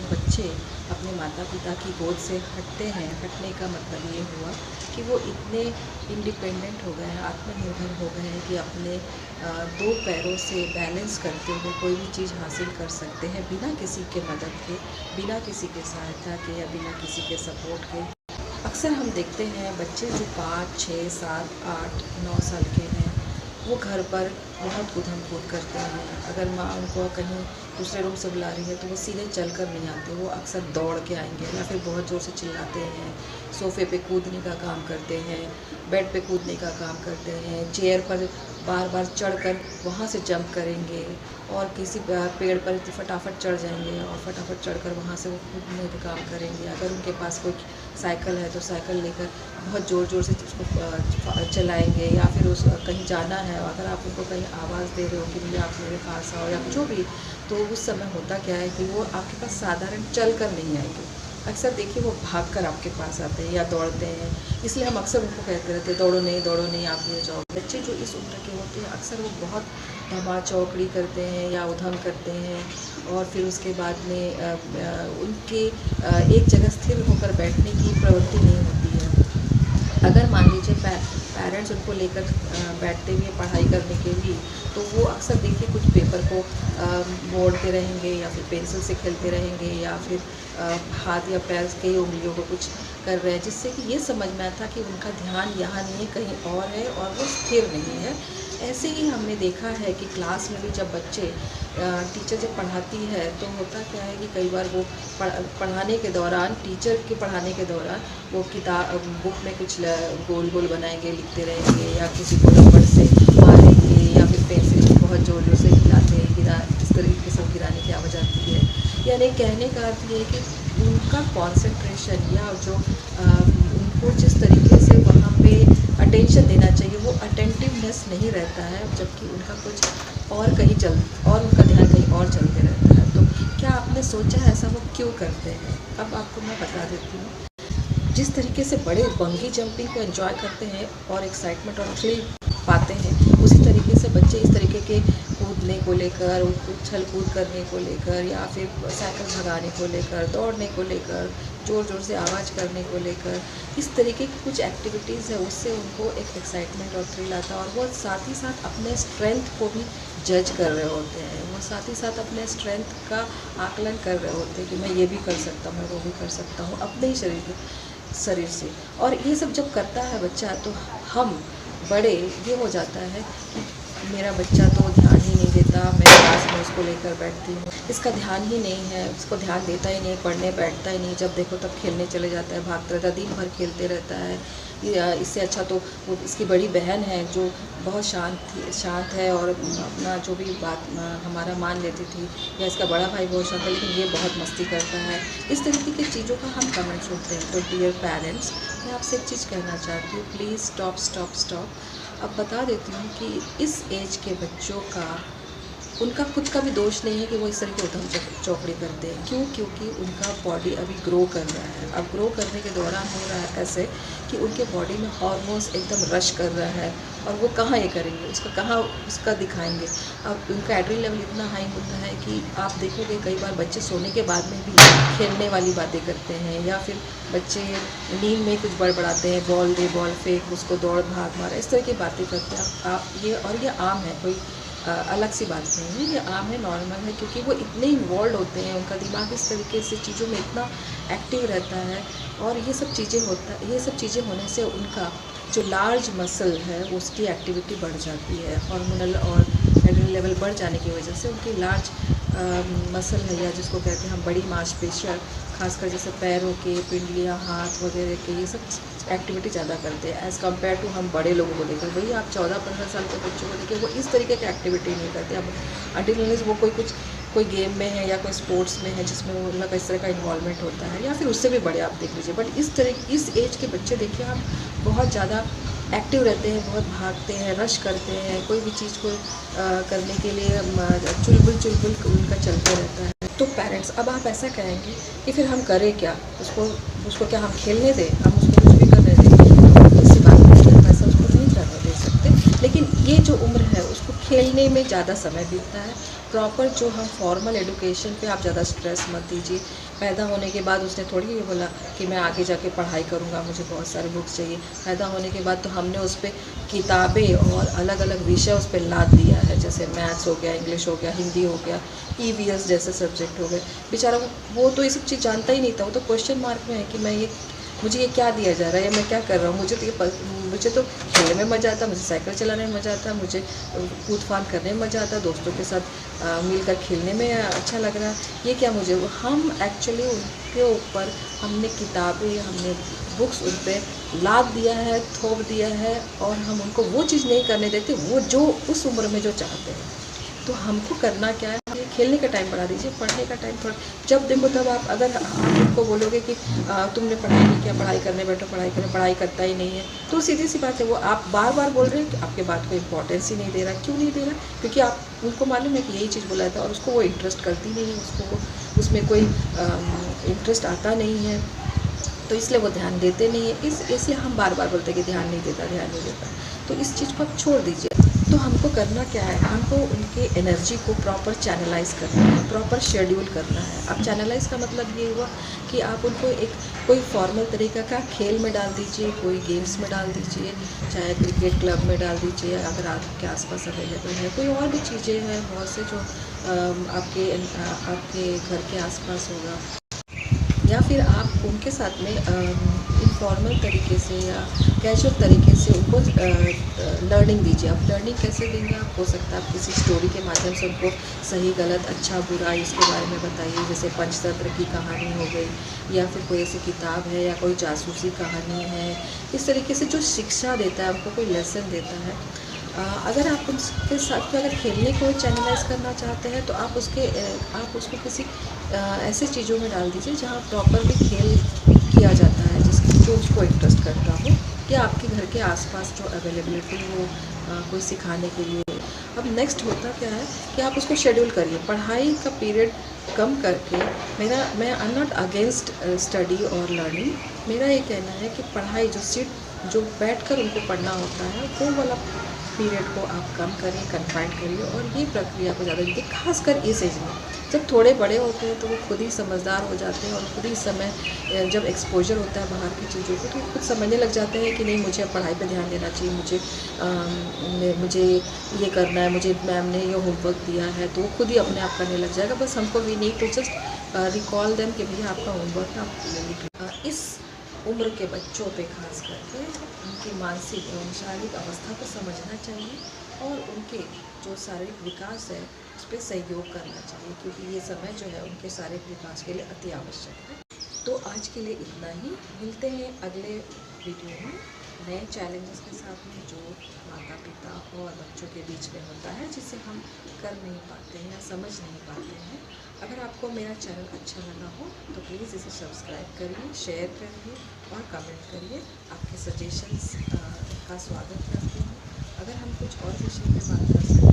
जब बच्चे अपने माता पिता की गोद से हटते हैं, हटने का मतलब ये हुआ कि वो इतने इंडिपेंडेंट हो गए हैं, आत्मनिर्भर हो गए हैं कि अपने दो पैरों से बैलेंस करते हुए कोई भी चीज़ हासिल कर सकते हैं बिना किसी के मदद के, बिना किसी के सहायता के या बिना किसी के सपोर्ट के। अक्सर हम देखते हैं बच्चे जो 5, 6, 7, 8, 9 साल के हैं, वो घर पर बहुत उधम कूद करते हैं। अगर माँ उनको कहीं दूसरे रूम से बुला रही है तो वो सीधे चल कर नहीं आते, वो अक्सर दौड़ के आएंगे या फिर बहुत ज़ोर से चिल्लाते हैं, सोफ़े पे कूदने का काम करते हैं, बेड पे कूदने का काम करते हैं, चेयर पर बार बार चढ़कर वहाँ से जंप करेंगे और किसी पेड़ पर फटाफट चढ़ जाएंगे और फटाफट चढ़कर वहाँ से वो कूदने का काम करेंगे। अगर उनके पास कोई साइकिल है तो साइकिल लेकर बहुत ज़ोर ज़ोर से उसको चलाएंगे या फिर उस कहीं जाना है, अगर आप उनको कहीं आवाज़ दे रहे हो कि भैया आप मेरे पास आओ या जो भी, तो उस समय होता क्या है कि वो आपके पास साधारण चल कर नहीं आएंगे। अक्सर देखिए वो भागकर आपके पास आते हैं या दौड़ते हैं। इसलिए हम अक्सर उनको कहते रहते हैं दौड़ो नहीं आप ये जाओ। बच्चे जो इस उम्र के होते हैं अक्सर वो बहुत धमा चौकड़ी करते हैं या उधम करते हैं और फिर उसके बाद में उनके एक जगह स्थिर होकर बैठने की प्रवृत्ति नहीं होती है। अगर मान लीजिए पेरेंट्स उनको लेकर बैठते हुए पढ़ाई करने के लिए, तो वो अक्सर देखिए कुछ पेपर को मोड़ते रहेंगे या फिर पेंसिल से खेलते रहेंगे या फिर हाथ या पैर के उंगलियों को कुछ कर रहे हैं, जिससे कि ये समझ में आता कि उनका ध्यान यहाँ नहीं है कहीं और है और वो स्थिर नहीं है। ऐसे ही हमने देखा है कि क्लास में भी जब बच्चे टीचर जब पढ़ाती है तो होता क्या है कि कई बार वो पढ़ाने के दौरान, टीचर के पढ़ाने के दौरान वो किताब बुक में कुछ गोल गोल बनाएंगे, लिखते रहेंगे या किसी को रबड़ से मारेंगे या फिर पेंसिल को बहुत ज़ोर ज़ोर से हिलाते इस तरीके से गिराने की आवाज़ आती है। यानी कहने का अर्थ ये है कि उनका कॉन्सेंट्रेशन या जो उनको जिस तरीके से वहाँ पे अटेंशन देना चाहिए वो अटेंटिवनेस नहीं रहता है, जबकि उनका कुछ और और उनका ध्यान कहीं और चलते रहता है। तो क्या आपने सोचा है ऐसा वो क्यों करते हैं? अब आपको मैं बता देती हूँ। जिस तरीके से बड़े बंगी जंपिंग को एंजॉय करते हैं और एक्साइटमेंट और थ्रिल पाते हैं, उसी तरीके से बच्चे इस तरीके के कूदने को लेकर, उछल कूद करने को लेकर या फिर साइकिल भगाने को लेकर, दौड़ने को लेकर, ज़ोर ज़ोर से आवाज़ करने को लेकर, इस तरीके की कुछ एक्टिविटीज़ है उससे उनको एक एक्साइटमेंट और थ्रिल आता है और वो साथ ही साथ अपने स्ट्रेंथ को भी जज कर रहे होते हैं। वो साथ ही साथ अपने स्ट्रेंथ का आकलन कर रहे होते हैं कि मैं ये भी कर सकता हूँ, वो भी कर सकता हूँ अपने ही शरीर से। और ये सब जब करता है बच्चा तो हम बड़े ये हो जाता है कि मेरा बच्चा तो ध्यान ही नहीं देता, मैं क्लास में उसको लेकर बैठती हूँ, इसका ध्यान ही नहीं है, उसको ध्यान देता ही नहीं, पढ़ने बैठता ही नहीं, जब देखो तब खेलने चले जाता है, भागता रहता है, दिन भर खेलते रहता है। इससे अच्छा तो वो इसकी बड़ी बहन है जो बहुत शांत है और अपना जो भी बात हमारा मान लेती थी, या इसका बड़ा भाई बहुत शांत है लेकिन ये बहुत मस्ती करता है। इस तरीके की चीज़ों का हम कमेंट सुनते हैं। तो डियर पेरेंट्स, मैं आपसे एक चीज़ कहना चाहती हूँ, प्लीज़ स्टॉप। अब बता देती हूँ कि इस एज के बच्चों का उनका खुद का भी दोष नहीं है कि वो इस तरह के उधम चौकड़ी करते हैं। क्योंकि उनका बॉडी अभी ग्रो कर रहा है। अब ग्रो करने के दौरान हो रहा है ऐसे कि उनके बॉडी में हार्मोन्स एकदम रश कर रहा है और वो कहाँ ये करेंगे, उसका दिखाएंगे। अब उनका एड्रेनलिन लेवल इतना हाई होता है कि आप देखोगे कई बार बच्चे सोने के बाद में भी खेलने वाली बातें करते हैं या फिर बच्चे नींद में कुछ बड़बड़ाते हैं, बॉल दे, बॉल फेंक, उसको दौड़ भाग मारा, इस तरह की बातें करते हैं। ये आम है, कोई अलग सी बात नहीं है, ये आम है, नॉर्मल है, क्योंकि वो इतने इन्वॉल्व होते हैं, उनका दिमाग इस तरीके से चीज़ों में इतना एक्टिव रहता है और ये सब चीज़ें होने से उनका जो लार्ज मसल है उसकी एक्टिविटी बढ़ जाती है। हार्मोनल और एड्रेनलिन लेवल बढ़ जाने की वजह से उनकी लार्ज मसल है या जिसको कहते हैं हम बड़ी मांसपेशियाँ, खासकर जैसे पैरों के, पिंडलियाँ, हाथ वगैरह के, ये सब एक्टिविटी ज़्यादा करते हैं एज़ कम्पेयर टू हम बड़े लोगों को देखकर। वही आप 14-15 साल के बच्चों को देखिए, वो इस तरीके की एक्टिविटी नहीं करते। अब अनटिल वो कोई गेम में है या कोई स्पोर्ट्स में है जिसमें वो उनका इस तरह का इन्वॉल्वमेंट होता है, या फिर उससे भी बड़े आप देख लीजिए। बट इस एज के बच्चे देखिए आप बहुत ज़्यादा एक्टिव रहते हैं, बहुत भागते हैं, रश करते हैं, कोई भी चीज़ को करने के लिए चुलबुल उनका चलता रहता है। तो पेरेंट्स, अब आप ऐसा कहेंगे कि फिर हम करें क्या? उसको क्या हम खेलने दें? हम उसको कुछ भी करने दें? इसी बात में हम ऐसा उसको नहीं करने दे सकते। लेकिन ये जो उम्र है उसको खेलने में ज़्यादा समय बीतता है। प्रॉपर जो हम फॉर्मल एजुकेशन पे आप ज़्यादा स्ट्रेस मत दीजिए। पैदा होने के बाद उसने थोड़ी ये बोला कि मैं आगे जाके पढ़ाई करूँगा, मुझे बहुत सारे बुक्स चाहिए। पैदा होने के बाद तो हमने उस पर किताबें और अलग अलग विषय उस पर लाद दिया है, जैसे मैथ्स हो गया, इंग्लिश हो गया, हिंदी हो गया, ईवीएस जैसे सब्जेक्ट हो गए। बेचारा वो तो ये सब चीज़ जानता ही नहीं था, वो तो क्वेश्चन मार्क में है कि मुझे ये क्या दिया जा रहा है या मैं क्या कर रहा हूँ। मुझे तो खेलने में मज़ा आता, मुझे साइकिल चलाने में मज़ा आता, मुझे कूद फान करने में मज़ा आता, दोस्तों के साथ मिलकर खेलने में अच्छा लग रहा है। ये क्या मुझे हम एक्चुअली उनके ऊपर हमने किताबें, हमने बुक्स उन पर लाद दिया है, थोप दिया है, और हम उनको वो चीज़ नहीं करने देते वो जो उस उम्र में जो चाहते हैं। तो हमको करना क्या है, खेलने का टाइम बढ़ा दीजिए, पढ़ने का टाइम थोड़ा जब देखो तब आप अगर आप उनको बोलोगे कि तुमने पढ़ाई नहीं किया, पढ़ाई करने बैठो, पढ़ाई करता ही नहीं है, तो सीधी सी बात है वो आप बार बार बोल रहे हैं कि आपके बात को इम्पोर्टेंस ही नहीं दे रहा। क्यों नहीं दे रहा? क्योंकि आप उनको मालूम है कि यही चीज़ बोला था और उसको वो इंटरेस्ट करती नहीं है, उसको उसमें कोई इंटरेस्ट आता नहीं है, तो इसलिए वो ध्यान देते नहीं है। इसलिए हम बार बार बोलते हैं कि ध्यान नहीं देता। तो इस चीज़ को आप छोड़ दीजिए। तो हमको करना क्या है, हमको उनके एनर्जी को प्रॉपर चैनलाइज करना है, प्रॉपर शेड्यूल करना है। अब चैनलाइज का मतलब ये हुआ कि आप उनको एक कोई फॉर्मल तरीका का खेल में डाल दीजिए, कोई गेम्स में डाल दीजिए, चाहे क्रिकेट क्लब में डाल दीजिए अगर आपके आसपास अवेलेबल है। कोई और भी चीज़ें हैं बहुत से जो आपके घर के आसपास होगा, या फिर आप उनके साथ में इनफॉर्मल तरीके से या कैजुअल तरीके से उनको लर्निंग दीजिए। आप लर्निंग कैसे देंगे? आप हो सकता है आप किसी स्टोरी के माध्यम से उनको सही गलत अच्छा बुरा इसके बारे में बताइए, जैसे पंचतंत्र की कहानी हो गई, या फिर कोई ऐसी किताब है या कोई जासूसी कहानी है। इस तरीके से जो शिक्षा देता है, आपको कोई लेसन देता है। अगर आप उसके साथ में अगर खेलने को चैनलाइज करना चाहते हैं तो आप उसको किसी ऐसे चीज़ों में डाल दीजिए जहाँ प्रॉपरली खेल किया जाता है, जो उसको इंटरेस्ट करता हो, या आपके घर के आसपास जो अवेलेबिलिटी हो कोई सिखाने के लिए। अब नेक्स्ट होता क्या है कि आप उसको शेड्यूल करिए, पढ़ाई का पीरियड कम करके। मैं I am not against study और लर्निंग। मेरा ये कहना है कि पढ़ाई जो बैठकर उनको पढ़ना होता है वो वाला पीरियड को आप कम करिए, कन्फाइंड करिए, और ये प्रक्रिया को ज़्यादा दीजिए। खासकर इस एज में जब थोड़े बड़े होते हैं तो वो खुद ही समझदार हो जाते हैं, और खुद ही समय जब एक्सपोजर होता है बाहर की चीज़ों को, तो खुद समझने लग जाते हैं कि नहीं मुझे अब पढ़ाई पे ध्यान देना चाहिए, मुझे ये करना है, मुझे मैम ने ये होमवर्क दिया है, तो वो खुद ही अपने आप करने लग जाएगा। बस हमको we need to just recall them कि भैया आपका होमवर्क आप इस उम्र के बच्चों पे खास करके उनकी मानसिक एवं शारीरिक अवस्था को समझना चाहिए, और उनके जो शारीरिक विकास है उस पर सहयोग करना चाहिए, क्योंकि ये समय जो है उनके शारीरिक विकास के लिए अति आवश्यक है। तो आज के लिए इतना ही, मिलते हैं अगले वीडियो में नए चैलेंजेस के साथ में, जो माता पिता और बच्चों के बीच में होता है, जिसे हम कर नहीं पाते हैं या समझ नहीं पाते हैं। अगर आपको मेरा चैनल अच्छा लगा हो तो प्लीज़ इसे सब्सक्राइब करिए, शेयर करिए और कमेंट करिए। आपके सजेशंस का स्वागत करती हूँ। अगर हम कुछ और विषय पर बात कर सकते हैं